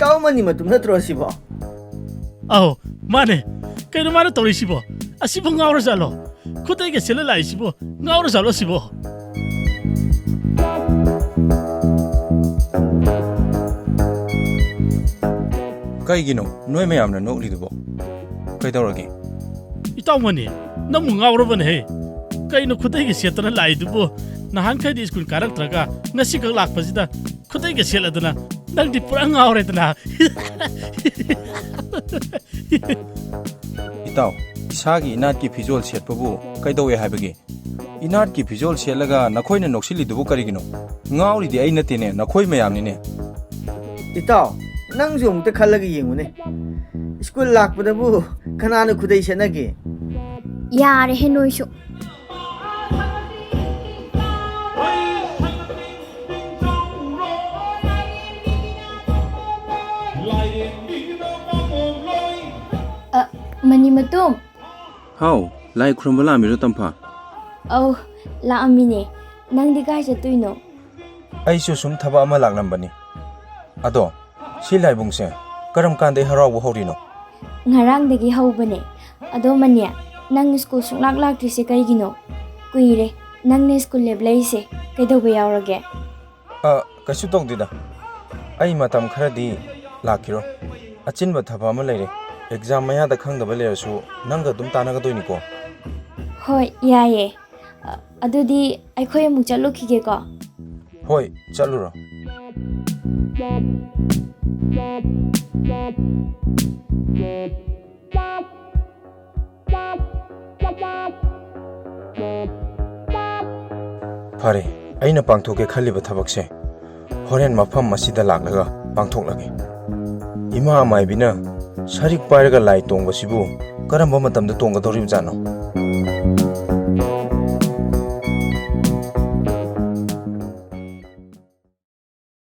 ꯏꯇꯥꯎ ꯃꯅꯤ ꯃꯇꯨꯝ ꯅꯠꯇ꯭ꯔꯣ ꯁꯤꯕꯣ? ꯑꯧ ꯃꯥꯅꯦ. ꯀꯩꯅꯣ ꯃꯥꯅ ꯇꯧꯔꯤꯁꯤꯕꯣ? ꯑꯁꯤꯕꯨ ꯉꯥꯎꯔꯖꯥꯠꯂꯣ? ꯈꯨꯗꯩꯒ ꯁꯦꯠꯂ ꯂꯥꯛꯏꯁꯤꯕꯣ ꯉꯥꯎꯔꯖꯥꯠꯂꯣ ꯁꯤꯕꯣ? ꯀꯩꯒꯤꯅꯣ ꯅꯣꯏ ꯃꯌꯥꯝꯅ ꯅꯣꯛꯂꯤꯗꯨꯕꯣ? ꯀꯩꯗꯧꯔꯒꯦ? ꯏꯇꯥꯎꯃꯅꯤ ꯅꯪꯕꯨ ꯉꯥꯎꯔꯕꯅꯦꯍꯦ. ꯀꯩꯅꯣ ꯈꯨꯗꯩꯒ ꯁꯦꯠꯇꯅ ꯂꯥꯛꯏꯗꯨꯕꯨ? ꯅꯍꯥꯟꯈꯩꯗꯤ ꯁ꯭ꯀꯨꯜ ꯀꯥꯔꯛꯇ꯭ꯔꯒ ꯉꯁꯤꯈꯛ ꯂꯥꯛꯄꯁꯤꯗ ꯈꯨꯗꯩꯒ ꯁꯦꯠꯂꯗꯅ ꯅꯪꯗꯤ ꯄꯨꯔꯥ ꯉꯥꯎꯔꯦꯗꯅ. ꯏꯇꯥꯎ, 이사기 이낫기 비주얼 셋부부 ꯀꯩꯗꯧꯋꯦ ꯍꯥꯏꯕꯒꯦ? 이낫기 비주얼 셋ꯂꯒ 너코이는 녹실리두부 까리기노? ngꯥꯎꯔꯤꯗꯤ ꯑꯩ ꯅꯠꯇꯦꯅꯦ, 너코이 ꯃꯌꯥꯝꯅꯤꯅꯦ. ꯏꯇꯥꯎ, ꯅꯪꯁꯨ ꯑꯃꯨꯛꯇ ꯈꯜꯂꯒ ꯌꯦꯡꯉꯨꯅꯦ. 스쿨 ꯂꯥꯛꯄꯗꯕꯨ ꯀꯅꯥꯅ ꯈꯨꯗꯩ ꯁꯦꯠꯅꯒꯦ? ꯌꯥꯔꯦꯍꯦ ꯅꯣꯏꯁꯨ. ꯃꯅꯤ ꯃꯇꯨꯝ. ꯍꯥꯎ, ꯂꯥꯏ ꯈꯨꯔꯨꯝꯕ ꯂꯥꯛꯑꯝꯃꯤꯔꯣ ꯇꯝꯐꯥ? ꯑꯧ, ꯂꯥꯛꯑꯝꯃꯤꯅꯦ. ꯅꯪꯗꯤ ꯀꯥꯏ ꯆꯠꯇꯣꯏꯅꯣ? ꯑꯩꯁꯨ ꯁꯨꯝ ꯊꯕꯛ ꯑꯃ ꯂꯥꯛꯂꯝꯕꯅꯤ. ꯑꯗꯣ, ꯁꯤ ꯂꯥꯏꯕꯨꯡꯁꯦ ꯀꯔꯝ ꯀꯥꯟꯗꯩ ꯍꯔꯥꯎꯕ ꯍꯧꯔꯤꯅꯣ? ꯉꯔꯥꯡꯗꯒꯤ ꯍꯧꯕꯅꯦ. ꯑꯗꯣ ꯃꯅꯤ, ꯅꯪ ꯁ꯭ꯀꯨꯜ ꯁꯨꯡꯂꯥꯛ ꯂꯥꯛꯇ꯭ꯔꯤꯁꯦ ꯀꯩꯒꯤꯅꯣ? ꯀꯨꯏꯔꯦ. ꯅꯪꯅ ꯁ꯭ꯀꯨꯜ ꯂꯦꯞꯂꯛꯏꯁꯦ. ꯀꯩꯗꯧꯕ ꯌꯥꯎꯔꯒꯦ? ꯀꯩꯁꯨ ꯇꯧꯗꯦꯗ. ꯑꯩ ꯃꯇꯝ ꯈꯔꯗꯤ ꯂꯥꯛꯈꯤꯔꯣꯏ. ꯑꯆꯤꯟꯕ ꯊꯕꯛ ꯑꯃ ꯂꯩꯔꯦ. ꯑꯦꯛꯖꯥꯝ ꯃꯌꯥꯗ ꯈꯪꯗꯕ ꯂꯩꯔꯁꯨ ꯅꯪꯒ ꯑꯗꯨꯝ ꯇꯥꯟꯅꯒꯗꯣꯏꯅꯤꯀꯣ. ꯍꯣꯏ, ꯌꯥꯏꯌꯦ. ꯑꯗꯨꯗꯤ ꯑꯩꯈꯣꯏ ꯑꯃꯨꯛ ꯆꯠꯂꯨꯈꯤꯒꯦꯀꯣ. ꯍꯣꯏ, ꯆꯠꯂꯨꯔꯣ. ꯐꯔꯦ, ꯑꯩꯅ ꯄꯥꯡꯊꯣꯛꯀꯦ ꯈꯜꯂꯤꯕ ꯊꯕꯛꯁꯦ ꯍꯣꯔꯦꯟ ꯃꯐꯝ ꯑꯁꯤꯗ ꯂꯥꯛꯂꯒ ꯄꯥꯡꯊꯣꯛꯂꯒꯦ. ꯏꯃꯥ ꯃꯥꯏꯕꯤꯅ ꯁꯔꯤꯛ ꯄꯥꯏꯔꯒ ꯂꯥꯏ ꯇꯣꯡꯕꯁꯤꯕꯨ ꯀꯔꯝꯕ ꯃꯇꯝꯗ ꯇꯣꯡꯒꯗꯧꯔꯤꯕꯖꯥꯠꯅꯣ?